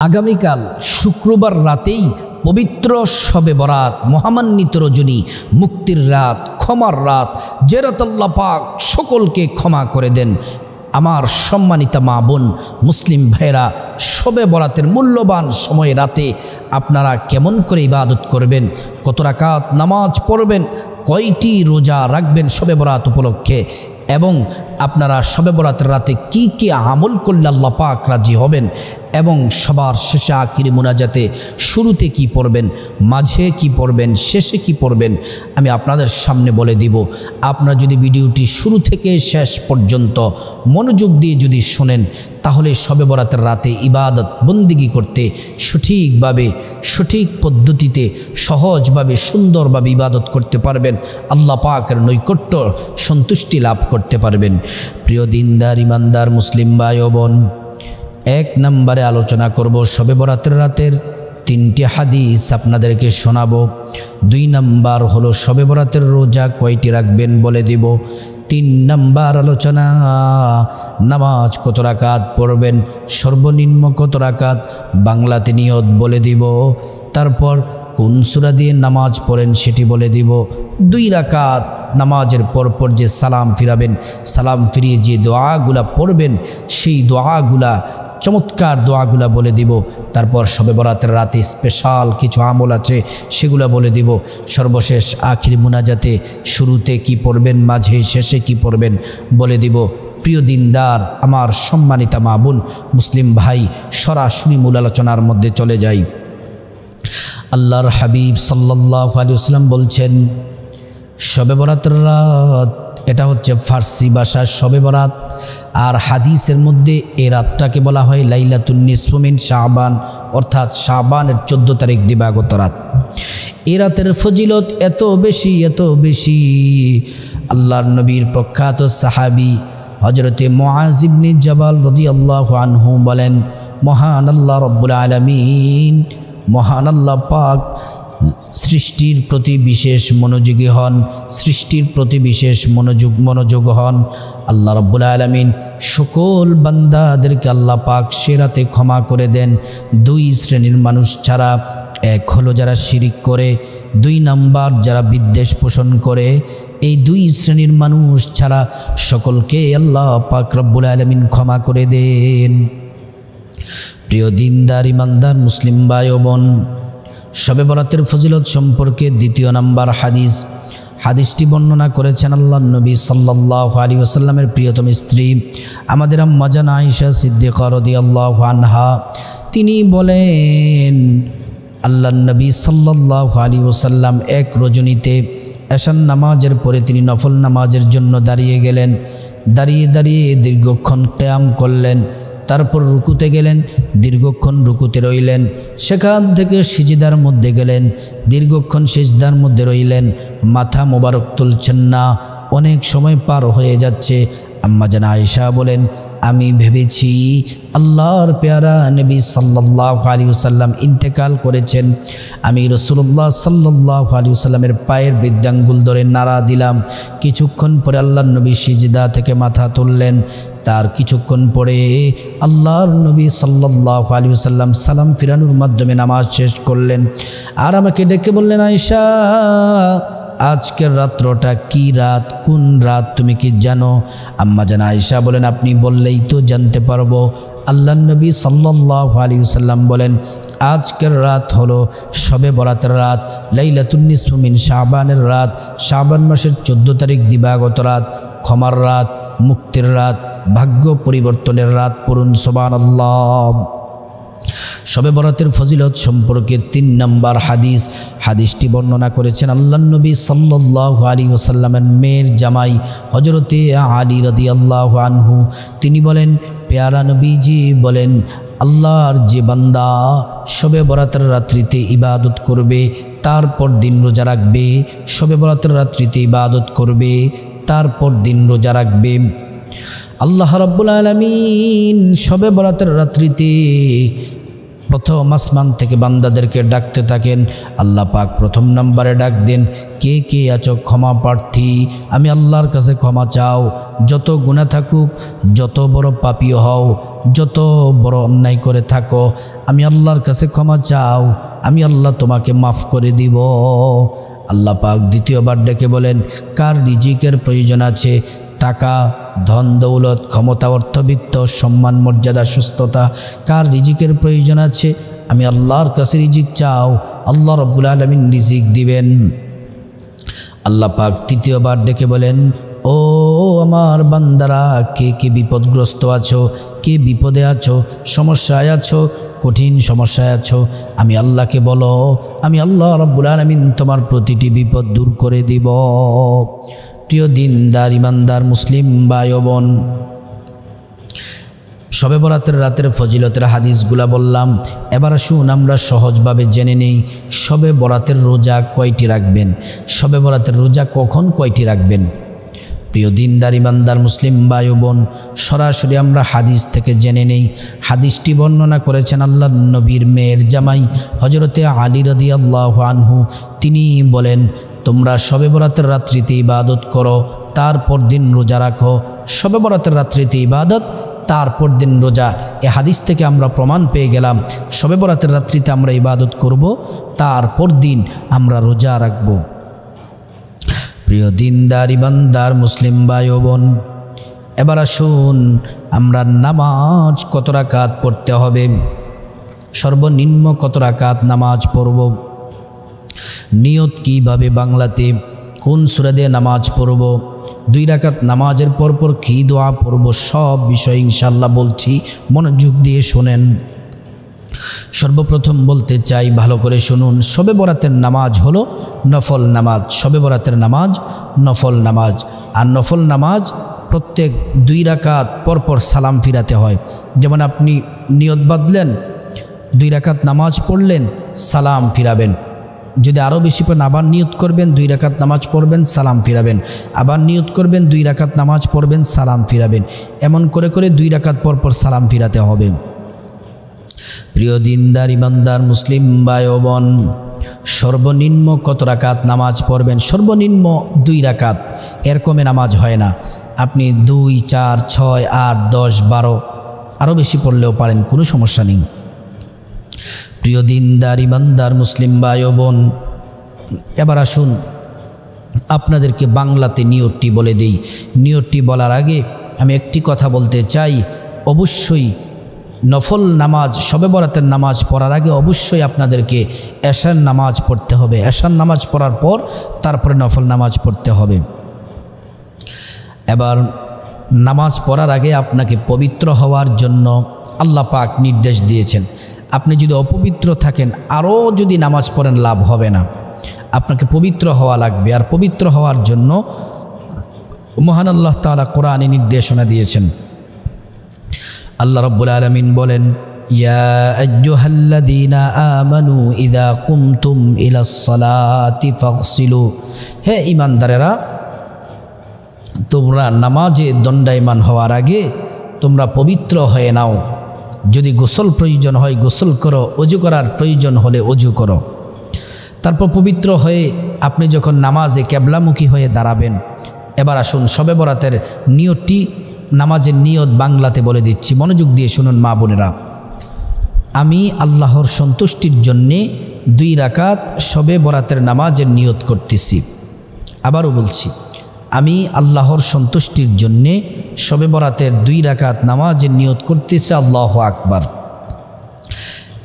আগামীকাল শুক্রবার রাতেই পবিত্র শবে বরাত, মহামান্বিত রজনী, মুক্তির রাত, ক্ষমার রাত, যে রাত আল্লাহ পাক সকলকে ক্ষমা করে দেন। আমার সম্মানিতা মা বোন মুসলিম ভাইরা, শবে বরাতের মূল্যবান সময় রাতে আপনারা কেমন করে ইবাদত করবেন, কত রাকাত নামাজ পড়বেন, কয়টি রোজা রাখবেন শবে বরাত উপলক্ষে, এবং আপনারা শবে বরাতের রাতে কি কি আমল করলে আল্লাহ পাক রাজি হবেন, এবং সবার শেষে আখিরি মুনাজাতে শুরুতে কি পড়বেন, মাঝে কি পড়বেন, শেষে কি পড়বেন, আমি আপনাদের সামনে বলে দিব। আপনারা যদি ভিডিওটি শুরু থেকে শেষ পর্যন্ত মনোযোগ দিয়ে যদি শোনেন, তাহলে শবে বরাতের রাতে ইবাদত বন্দিগি করতে সঠিকভাবে, সঠিক পদ্ধতিতে, সহজভাবে, সুন্দরভাবে ইবাদত করতে পারবেন। আল্লাহ পাকের নৈকট্য সন্তুষ্টি লাভ করতে পারবেন। প্রিয় দিনদার ইমানদার মুসলিম ভাই ও বোন, এক নম্বরে আলোচনা করব শবে বরাতের রাতের 3টি হাদিস আপনাদেরকে শোনাবো। 2 নম্বর হলো শবে বরাতের রোজা কয়টি রাখবেন বলে দিব। 3 নম্বর আলোচনা নামাজ কত রাকাত পড়বেন, সর্বনিম্ন কত রাকাত, বাংলাতে নিয়ত বলে দিব। তারপর কোন সূরা দিয়ে নামাজ পড়েন সেটি বলে দিব। 2 রাকাত নামাজের পরপর যে সালাম ফিরাবেন, সালাম ফিরিয়ে যে দোয়াগুলা পড়বেন, সেই দোয়াগুলা, চমৎকার দোয়াগুলা বলে দিব। তারপর শবে বরাতের রাতে স্পেশাল কিছু আমল আছে, সেগুলা বলে দিব। সর্বশেষ আখিরি মুনাজাতে শুরুতে কি পড়বেন, মাঝে শেষে কি পড়বেন বলে দিব। প্রিয় দিনদার আমার সম্মানিতা মা বোন মুসলিম ভাই, সরাসরি মূল আলোচনার মধ্যে চলে যাই। আল্লাহর হাবিব সাল্লাল্লাহু আলাইহি ওয়াসাল্লাম বলছেন, শবে বরাতের রাত, এটা হচ্ছে ফার্সি ভাষার শবে বরাত, আর হাদিসের মধ্যে এই রাতটাকে বলা হয় লাইলাতুন নিসফু মিন শাবান, অর্থাৎ শাবানের 14 তারিখ দিবাগত রাত। এই রাতের ফজিলত এত বেশি, এত বেশি, আল্লাহর নবীর প্রখ্যাত সাহাবী হযরতে মুআজ ইবনে জাবাল রাদিয়াল্লাহু আনহু বলেন, মহান আল্লাহ রব্বুল আলামিন, মহান আল্লাহ পাক সৃষ্টির প্রতি বিশেষ মনোযোগী হন, সৃষ্টির প্রতি বিশেষ মনোযোগ হন। আল্লাহ রাব্বুল আলামিন সকল বান্দাদেরকে আল্লাহ পাক সে রাতে ক্ষমা করে দেন। 2 শ্রেণীর মানুষ ছাড়া, এক হলো যারা শিরিক করে, 2 নাম্বার যারা বিদ্বেষ পোষণ করে। এই 2 শ্রেণীর মানুষ ছাড়া সকলকে আল্লাহ পাক রব্বুল আলামিন ক্ষমা করে দেন। প্রিয় দিনদার ইমানদার মুসলিম ভাই ও বোন, শবে বরাতের ফজিলত সম্পর্কে 2 নম্বর হাদিস, হাদিসটি বর্ণনা করেছেন আল্লাহর নবী সাল্লাল্লাহু আলাইহি ওয়াসাল্লামের প্রিয়তম স্ত্রী আমাদের আম্মা জান আয়েশা সিদ্দিকা রাদিয়াল্লাহু আনহা। তিনি বলেন, আল্লাহর নবী সাল্লাল্লাহু আলাইহি ওয়াসাল্লাম এক রজনীতে এশার নামাজের পরে তিনি নফল নামাজের জন্য দাঁড়িয়ে গেলেন। দাঁড়িয়ে দাঁড়িয়ে দীর্ঘক্ষণ কিয়াম করলেন। তারপর রুকুতে গেলেন, দীর্ঘক্ষণ রুকুতে রইলেন। সেখান থেকে সিজদার মধ্যে গেলেন, দীর্ঘক্ষণ সিজদার মধ্যে রইলেন। মাথা মোবারক তুলছেন না, অনেক সময় পার হয়ে যাচ্ছে। আম্মা জান আয়েশা বলেন, আমি ভেবেছি আল্লাহর পেয়ারা নবী সাল্লাল্লাহু আলাইহি ওয়াসাল্লাম ইন্তেকাল করেছেন। আমি রাসূলুল্লাহ সাল্লাল্লাহু আলাইহি ওয়াসাল্লামের পায়ের বৃদ্ধাঙ্গুল ধরে নাড়া দিলাম। কিছুক্ষণ পরে আল্লাহর নবী সিজদা থেকে মাথা তুললেন। তার কিছুক্ষণ পরে আল্লাহর নবী সাল্লাল্লাহু আলাইহি ওয়াসাল্লাম সালাম ফিরানোর মাধ্যমে নামাজ শেষ করলেন। আর আমাকে ডেকে বললেন, আয়েশা, আজকের রাত্রটা কি রাত, কোন রাত তুমি কি জানো? আম্মা জান আয়েশা বলেন, আপনি বললেই তো জানতে পারবো। আল্লাহর নবী সাল্লাল্লাহু আলাইহি ওয়াসাল্লাম বলেন, আজকের রাত হলো শবে বরাতের রাত, লাইলাতুন নিসফু মিন শাবানের রাত, শাবান মাসের 14 তারিখ দিবাগত রাত, ক্ষমার রাত, মুক্তির রাত, ভাগ্য পরিবর্তনের রাত। পড়ুন সুবহানাল্লাহ। শবে বরাতের ফজিলত সম্পর্কে 3 নম্বর হাদিস, হাদিসটি বর্ণনা করেছেন আল্লাহর নবী সাল্লাল্লাহু আলাইহি ওয়াসাল্লামের মেয়ের জামাই হযরতে আলী রাদিয়াল্লাহু আনহু। তিনি বলেন, পেয়ারা নবীজি বলেন, আল্লাহর যে বান্দা শবে বরাতের রাত্রিতে ইবাদত করবে, তারপর দিন রোজা রাখবে, শবে বরাতের রাত্রিতে ইবাদত করবে, তারপর দিন রোজা রাখবে, আল্লাহ রাব্বুল আলামিন শবে বরাতের রাত্রিতে প্রথম আসমান থেকে বান্দাদেরকে ডাকতে থাকেন। আল্লাহ পাক প্রথম নম্বরে ডাক দেন, কে কে আছো ক্ষমা প্রার্থী? আমি আল্লাহর কাছে ক্ষমা চাও। যত গুনাহ থাকুক, যত বড় পাপী হও, যত বড় অন্যায় করে থাকো, আমি আল্লাহর কাছে ক্ষমা চাও, আমি আল্লাহ তোমাকে মাফ করে দিব। আল্লাহ পাক দ্বিতীয়বার ডেকে বলেন, কার রিজিকের প্রয়োজন আছে? টাকা, ধন দৌলত, ক্ষমতা, অর্থবিত্ত, সম্মান, মর্যাদা, সুস্থতা, কার রিজিকের প্রয়োজন আছে? আমি আল্লাহর কাছে রিজিক চাও, আল্লাহ রাব্বুল আলামিন রিজিক দিবেন। আল্লাহ পাক তৃতীয়বার ডেকে বলেন, ও আমার বান্দারা, কে কে বিপদগ্রস্ত আছো, কে বিপদে আছো, সমস্যায় আছো, কঠিন সমস্যায় আছো, আমি আল্লাহকে বলো, আমি আল্লাহ রাব্বুল আলামিন তোমার প্রতিটি বিপদ দূর করে দিব। প্রিয় দিনদার ইমানদার মুসলিম ভাই ও বোন, শবে বরাতের রাতের ফজিলতের হাদিসগুলা বললাম। এবার আসুন আমরা সহজভাবে জেনে নেই শবে বরাতের রোজা কয়টি রাখবেন, শবে বরাতের রোজা কখন কয়টি রাখবেন। প্রিয় দিনদার ইমানদার মুসলিম ভাই ও বোন, সরাসরি আমরা হাদিস থেকে জেনে নেই। হাদিসটি বর্ণনা করেছেন আল্লাহর নবীর মেয়ের জামাই হযরতে আলী রাদিয়াল্লাহু আনহু। তিনি বলেন, তোমরা শবে বরাতের রাত্রিতে ইবাদত করো, তারপর দিন রোজা রাখো। শবে বরাতের রাত্রিতে ইবাদত, তারপর দিন রোজা। এ হাদিস থেকে আমরা প্রমাণ পেয়ে গেলাম শবে বরাতের রাত্রিতে আমরা ইবাদত করব, তারপর দিন আমরা রোজা রাখব। প্রিয় দিনদার ইমানদার মুসলিম ভাই ও বোন, এবার আসুন আমরা নামাজ কত রাকাত পড়তে হবে, সর্বনিম্ন কত রাকাত নামাজ পড়ব, নিয়ত কীভাবে বাংলাতে, কোন সূরা দিয়ে নামাজ পড়ব, 2 রাকাত নামাজের পরপর কী দোয়া পড়ব, সব বিষয় ইনশাআল্লাহ বলছি, মনোযোগ দিয়ে শোনেন। সর্বপ্রথম বলতে চাই, ভালো করে শুনুন, শবে বরাতের নামাজ হলো নফল নামাজ। শবে বরাতের নামাজ নফল নামাজ, আর নফল নামাজ প্রত্যেক 2 রাকাত পরপর সালাম ফিরাতে হয়। যেমন আপনি নিয়ত বাঁধলেন, 2 রাকাত নামাজ পড়লেন, সালাম ফিরাবেন। যদি আরও বেশি পড়েন আবার নিয়ত করবেন, 2 রাকাত নামাজ পড়বেন, সালাম ফিরাবেন, আবার নিয়ত করবেন, 2 রাকাত নামাজ পড়বেন, সালাম ফিরাবেন। এমন করে করে 2 রাকাত পরপর সালাম ফিরাতে হবে। প্রিয় দিনদার ইমানদার মুসলিম ভাই ও বোন, সর্বনিম্ন কত রাকাত নামাজ পড়বেন? সর্বনিম্ন 2 রাকাত, এর কমে নামাজ হয় না। আপনি 2, 4, 6, 8, 10, 12 আরও বেশি পড়লেও পারেন, কোনো সমস্যা নেই। প্রিয় দিনদার ইমানদার মুসলিম ভাই ও বোন, এবার আসুন আপনাদেরকে বাংলাতে নিয়তটি বলে দেই। নিয়তটি বলার আগে আমি একটি কথা বলতে চাই, অবশ্যই নফল নামাজ, শবে বরাতের নামাজ পড়ার আগে অবশ্যই আপনাদেরকে এশার নামাজ পড়তে হবে। এশার নামাজ পড়ার পর তারপরে নফল নামাজ পড়তে হবে। এবার নামাজ পড়ার আগে আপনাকে পবিত্র হওয়ার জন্য আল্লাহ পাক নির্দেশ দিয়েছেন। আপনি যদি অপবিত্র থাকেন, আরও যদি নামাজ পড়েন লাভ হবে না, আপনাকে পবিত্র হওয়া লাগবে। আর পবিত্র হওয়ার জন্য মহান আল্লাহ তাআলা কোরআনে নির্দেশনা দিয়েছেন। আল্লাহ রাব্বুল আলামিন বলেন, ইয়া আইয়ুহাল্লাযীনা আমানু ইযা কুমতুম ইলাস সালাতি ফাগসিলু, হে ঈমানদারেরা, তোমরা নামাজে দণ্ডায়মান হওয়ার আগে তোমরা পবিত্র হয়ে নাও। যদি গোসল প্রয়োজন হয় গোসল করো, ওযু করার প্রয়োজন হলে ওযু করো। তারপর পবিত্র হয়ে আপনি যখন নামাজে কিবলামুখী হয়ে দাঁড়াবেন। এবার আসুন শবে বরাতের নিয়তটি, নামাজের নিয়ত বাংলাতে বলে দিচ্ছি, মনোযোগ দিয়ে শুনুন মা বোনেরা। আমি আল্লাহর সন্তুষ্টির জন্যে 2 রাকাত শবে বরাতের নামাজের নিয়ত করতেছি। আবারও বলছি, আমি আল্লাহর সন্তুষ্টির জন্যে শবে বরাতের 2 রাকাত নামাজের নিয়ত করতেছি। আল্লাহু আকবার।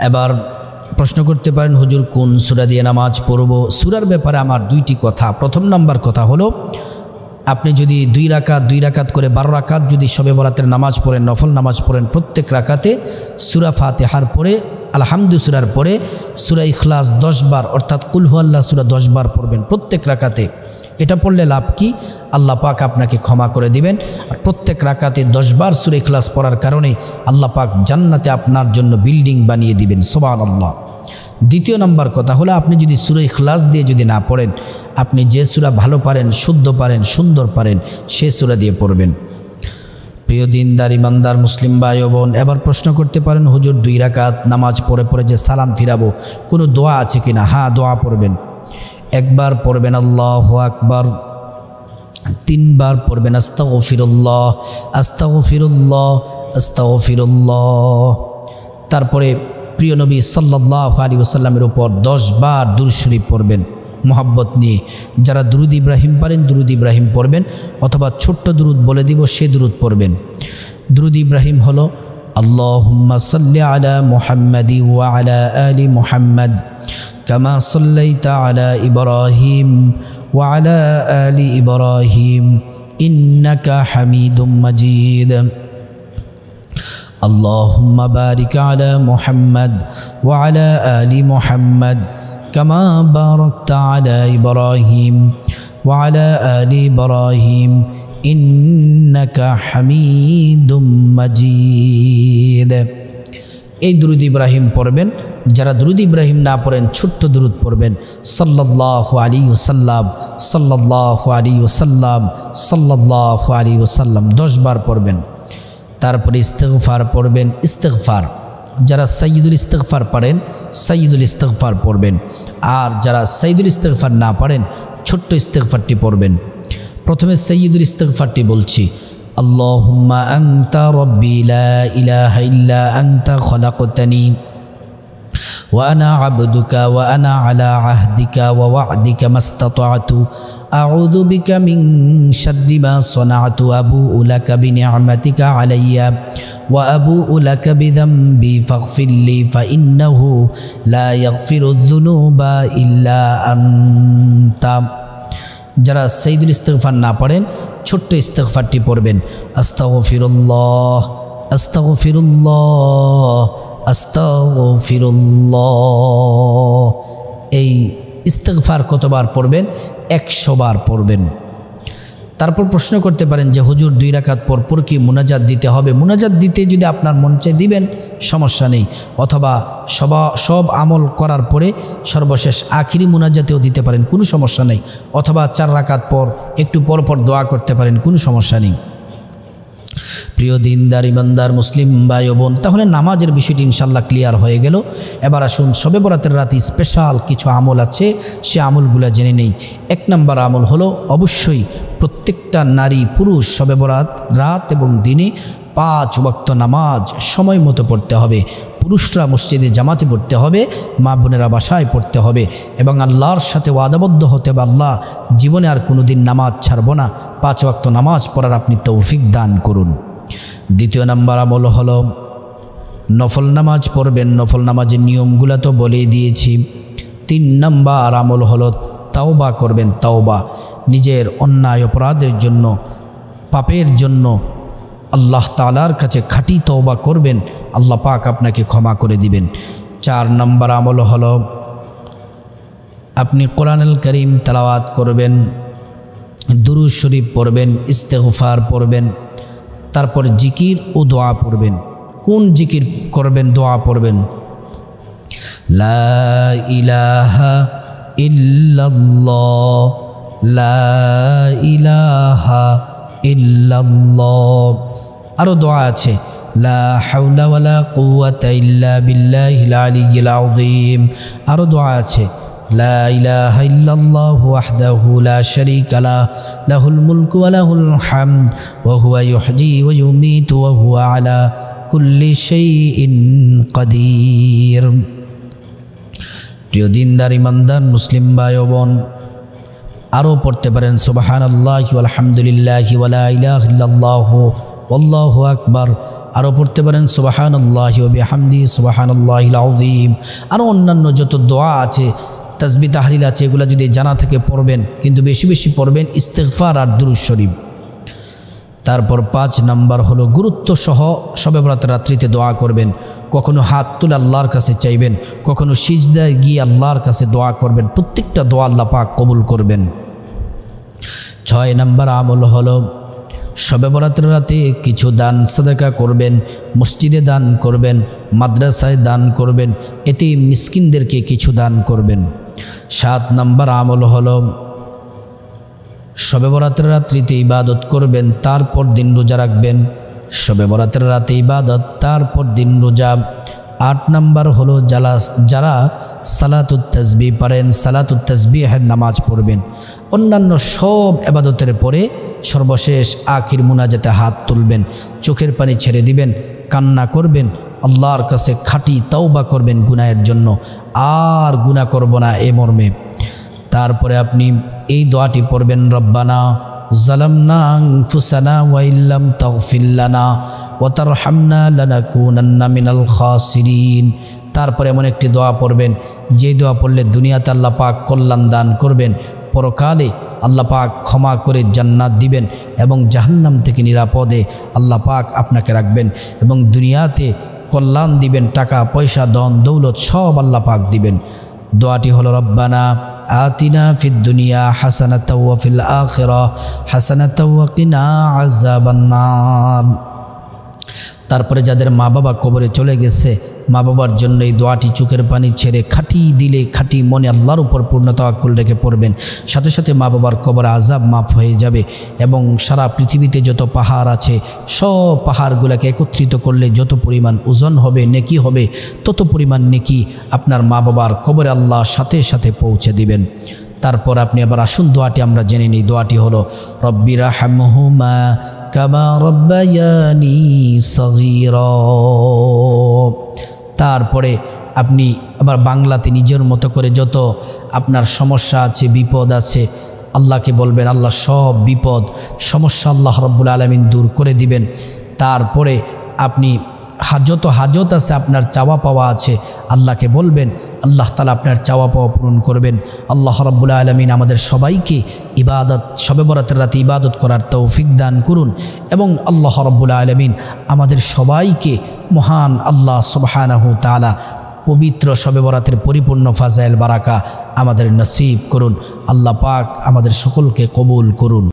এবার প্রশ্ন করতে পারেন, হুজুর কোন সূরা দিয়ে নামাজ পড়ব? সূরার ব্যাপারে আমার 2টি কথা। প্রথম নাম্বার কথা হলো, আপনি যদি 2 রাকাত করে 12 রাকাত যদি শবে বরাতের নামাজ পড়েন, নফল নামাজ পড়েন, প্রত্যেক রাকাতে সূরা ফাতিহার পরে আলহামদু সূরার পরে সূরা ইখলাস 10 বার, অর্থাৎ কুল হুয়াল্লাহ সূরা 10 বার পড়বেন প্রত্যেক রাকাতে। এটা পড়লে লাভ কি? আল্লাহ পাক আপনাকে ক্ষমা করে দিবেন। আর প্রত্যেক রাকাতে 10 বার সূরা ইখলাস পড়ার কারণে আল্লাহ পাক জান্নাতে আপনার জন্য বিল্ডিং বানিয়ে দিবেন। সুবহানাল্লাহ। দ্বিতীয় নাম্বার কথা হলো, আপনি যদি সূরা ইখলাস দিয়ে যদি না পড়েন, আপনি যে সূরা ভালো পারেন, শুদ্ধ পারেন, সুন্দর পারেন, সে সূরা দিয়ে পড়বেন। প্রিয় দিনদার ইমানদার মুসলিম ভাই ও বোন, এবার প্রশ্ন করতে পারেন, হুজুর 2 রাকাত নামাজ পড়ে পড়ে যে সালাম ফিরাবো কোনো দোয়া আছে কিনা? হ্যাঁ, দোয়া পড়বেন। একবার পড়বেন আল্লাহু আকবার, 3 বার পড়বেন আস্তাগফিরুল্লাহ আস্তাগফিরুল্লাহ আস্তাগফিরুল্লাহ। তারপরে প্রিয় নবী সাল্লাল্লাহু আলাইহি ওয়াসাল্লামের উপর 10 বার দুরূদ শরীফ পড়বেন মোহাব্বত নিয়ে। যারা দুরূদ ইব্রাহিম পারেন দুরূদ ইব্রাহিম পড়বেন, অথবা ছোট্ট দুরূদ বলে দিব সে দুরূদ পড়বেন। দুরূদ ইব্রাহিম হলো আল্লাহুম্মা সাল্লি আলা মুহাম্মাদি ওয়া আলা আলি মুহাম্মাদ কামা সাল্লাইতা আলা ইব্রাহিম ওয়া আলা আলি ইব্রাহিম ইন্নাকা হামিদুম মাজিদ। আল্লাহুম্মা বারিক আলা মুহাম্মাদ ওয়া আলা আলি মুহাম্মাদ কামা বারাকতা আলা ইব্রাহিম ওয়া আলা আলি ইব্রাহিম ইন্নাকা হামিদুম মাজিদ। এই দুরূদ ইব্রাহিম পড়বেন। যারা দুরূদ ইব্রাহিম না পড়েন ছোট্ট দুরূদ পড়বেন, সাল্লাল্লাহু আলাইহি ওয়াসাল্লাম সাল্লাল্লাহু আলাইহি ওয়াসাল্লাম সাল্লাল্লাহু আলাইহি ওয়াসাল্লাম 10 বার পড়বেন। তারপরে ইস্তিগফার পড়বেন। ইস্তিগফার যারা সাইয়্যিদুল ইস্তিগফার পারেন সাইয়্যিদুল ইস্তিগফার পড়বেন, আর যারা সাইয়্যিদুল ইস্তিগফার না পারেন ছোট্ট ইস্তিগফারটি পড়বেন। প্রথমে সাইয়্যিদুল ইস্তিগফারটি বলছি, আল্লাহুম্মা আনতা রাব্বি লা ইলাহা ইল্লা আনতা খলাকতানি ওয়া আনা আবদুকা ওয়া আনা আলা আহদিকা ওয়া ওয়া'দিকা মাস্তাতা'তু আউযু বিকা মিন শাররি মা সানা'তু আবু'ু লাকা বিনি'মাতিকা আলাইয়া ওয়া আবু'ু লাকা বিযামবি ফাগফিরলি ফাইন্নাহু লা ইয়াগফিরুয যুনুবা ইল্লা আনতা। যারা সাইয়্যিদুল ইস্তিগফার না পড়েন ছোট্ট ইস্তিগফারটি পড়বেন, আস্তাগফিরুল্লাহ আস্তাগফিরুল্লাহ আস্তাগফিরুল্লাহ। এই ইস্তিগফার কতবার পড়বেন? 100 বার পড়বেন। তারপর প্রশ্ন করতে পারেন যে হুজুর 2 রাকাত পরপর কি মুনাজাত দিতে হবে? মুনাজাত দিতে যদি আপনার মন চায় দিবেন, সমস্যা নেই। অথবা সব আমল করার পরে সর্বশেষ আখিরি মুনাজাতেও দিতে পারেন, কোনো সমস্যা নেই। অথবা 4 রাকাত পর একটু পরপর দোয়া করতে পারেন, কোনো সমস্যা নেই। প্রিয় দিনদার ইমানদার মুসলিম ভাই ও বোন, তাহলে নামাজের বিষয়টি ইনশাল্লাহ ক্লিয়ার হয়ে গেল। এবার আসুন শবে বরাতের রাতে স্পেশাল কিছু আমল আছে, সে আমলগুলো জেনে নেই। 1 নম্বর আমল হলো অবশ্যই প্রত্যেকটা নারী পুরুষ শবে বরাত রাত এবং দিনে 5 ওয়াক্ত নামাজ সময় মতো পড়তে হবে। পুরুষরা মসজিদে জামাতে পড়তে হবে, মা বোনেরা বাসায় পড়তে হবে এবং আল্লাহর সাথে ওয়াদাবদ্ধ হতে হবে, আল্লাহ জীবনে আর কোনো দিন নামাজ ছাড়ব না, 5 ওয়াক্ত নামাজ পড়ার আপনি তৌফিক দান করুন। 2 নম্বর আমল হলো নফল নামাজ পড়বেন। নফল নামাজের নিয়মগুলো তো বলেই দিয়েছি। 3 নম্বর আমল হলো তাওবা করবেন। তাওবা নিজের অন্যায় অপরাধের জন্য, পাপের জন্য আল্লাহ তাআলার কাছে খাঁটি তওবা করবেন, আল্লাহ পাক আপনাকে ক্ষমা করে দিবেন। 4 নম্বর আমল হলো আপনি কোরআনুল কারীম তেলাওয়াত করবেন, দুরূদ শরীফ পড়বেন, ইস্তিগফার পড়বেন, তারপর জিকির ও দোয়া পড়বেন। কোন জিকির করবেন, দোয়া পড়বেন? লা ইলাহা ইল্লাল্লাহ লা ইলাহা ইল্লাল্লাহ। আরও দোয়া আছে, লা হাওলা ওয়ালা কুওয়াতা ইল্লা বিল্লাহিল আলিয়্যিল আযীম। আরও দোয়া আছে, লা ইলাহা ইল্লাল্লাহু ওয়াহদাহু লা শারীকা লাহু লাহুল মুলকু ওয়া লাহুল হামদ ওয়া হুয়া ইউহয়ী ওয়া ইউমীতু ওয়া হুয়া আলা কুল্লি শাইইন কাদির। প্রিয় দিনদার ইমানদার মুসলিম ভাই ও বোন, আরও পড়তে পারেন সুবহানাল্লাহি ওয়াল হামদুলিল্লাহি ওয়া লা ইলাহা ইল্লাল্লাহু ওয়াল্লাহু আকবার। আরও পড়তে পারেন সুবহানাল্লাহি ওয়া বিহামদিহি সুবহানাল্লাহিল আযীম। আরও অন্যান্য যত দোয়া আছে, তাসবিহ তাহলিল আছে, এগুলো যদি জানা থেকে পড়বেন, কিন্তু বেশি বেশি পড়বেন ইস্তিগফার আর দুরূদ শরীফ। তারপর 5 নম্বর হলো গুরুত্ব সহ শবে বরাতের রাত্রিতে দোয়া করবেন। কখনো হাত তুলে আল্লাহর কাছে চাইবেন, কখনো সিজদায় গিয়ে আল্লাহর কাছে দোয়া করবেন। প্রত্যেকটা দোয়া আল্লাহ পাক কবুল করবেন। 6 নম্বর আমল হলো শবে বরাতের রাতে কিছু দান সাদাকা করবেন, মসজিদে দান করবেন, মাদ্রাসায় দান করবেন, এতে মিসকিনদেরকে কিছু দান করবেন। 7 নম্বর আমল হলো শবে বরাতের রাত্রিতে ইবাদত করবেন, তারপর দিন রোজা রাখবেন। শবে বরাতের রাতে ইবাদত, তারপর দিন রোজা। 8 নাম্বার হলো যারা সালাতুত তাসবিহ পারেন, সালাতুত তাসবিহের নামাজ পড়বেন। অন্যান্য সব ইবাদতের পরে সর্বশেষ আখির মুনাজাতে হাত তুলবেন, চোখের পানি ছেড়ে দিবেন, কান্না করবেন, আল্লাহর কাছে খাঁটি তাওবা করবেন গুনাহের জন্য, আর গুনাহ করব না এ মর্মে। তারপরে আপনি এই দোয়াটি পড়বেন, রব্বানা যালামনা আনফুসানা ওয়া ইল্লাম তাগফির লানা ওয়া তারহামনা লানাকুনান্না মিনাল খাসিরিন। তারপরে এমন একটি দোয়া পড়বেন, যে দোয়া পড়লে দুনিয়াতে আল্লাহ পাক কল্যাণ দান করবেন, পরকালে আল্লাহ পাক ক্ষমা করে জান্নাত দিবেন এবং জাহান্নাম থেকে নিরাপদে আল্লাহ পাক আপনাকে রাখবেন এবং দুনিয়াতে কল্যাণ দিবেন, টাকা পয়সা ধন দৌলত সব আল্লাহ পাক দিবেন। দোয়াটি হলো, রব্বানা আতিনা ফিদ দুনিয়া হাসানাতাও ওয়া ফিল আখিরাহ হাসানাতাও ওয়া কিনা আযাবান নার। তারপরে যাদের মা বাবা কবরে চলে গেছে, মা বাবার জন্য এই দোয়াটি চোখের পানি ছেড়ে খাঁটি দিলে খাঁটি মনে আল্লাহর উপর পূর্ণ তাওয়াক্কুল রেখে পড়বেন। সাথে সাথে মা বাবার কবরে আযাব মাফ হয়ে যাবে এবং সারা পৃথিবীতে যত পাহাড় আছে সব পাহাড়গুলোকে একত্রিত করলে যত পরিমাণ ওজন হবে, নেকি হবে, তত পরিমাণ নেকি আপনার মা বাবার কবরে আল্লাহ সাথে সাথে পৌঁছে দিবেন। তারপর আপনি আবার আসুন দোয়াটি আমরা জেনে নিই। দোয়াটি হলো, রব্বিরহামহুমা কামা রব্বায়ানি সগীরা। তারপরে আপনি আবার বাংলাতে নিজের মতো করে যত আপনার সমস্যা আছে, বিপদ আছে, আল্লাহকে বলবেন, আল্লাহ সব বিপদ সমস্যা আল্লাহ রাব্বুল আলামিন দূর করে দিবেন। তারপরে আপনি যত হাজত আছে, আপনার চাওয়া পাওয়া আছে, আল্লাহকে বলবেন, আল্লাহ তাআলা আপনার চাওয়া পাওয়া পূরণ করবেন। আল্লাহ রাব্বুল আলামিন আমাদের সবাইকে ইবাদত, শবে বরাতের রাতে ইবাদত করার তৌফিক দান করুন এবং আল্লাহ রাব্বুল আলামিন আমাদের সবাইকে মহান আল্লাহ সুবহানাহু তাআলা পবিত্র শবে বরাতের পরিপূর্ণ ফাজাইল বারাকা আমাদের নসিব করুন। আল্লাহ পাক আমাদের সকলকে কবুল করুন।